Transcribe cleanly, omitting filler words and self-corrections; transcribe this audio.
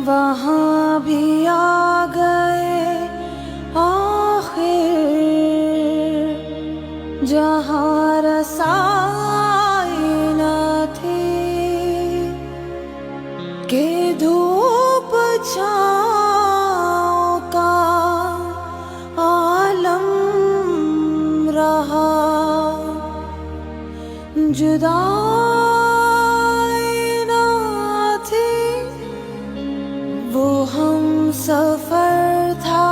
वहाँ भी आ गए आखिर, जहाँ रसाई न थी कि धूप छाँव का आलम रहा। जुदाई न थी, वो हम सफर था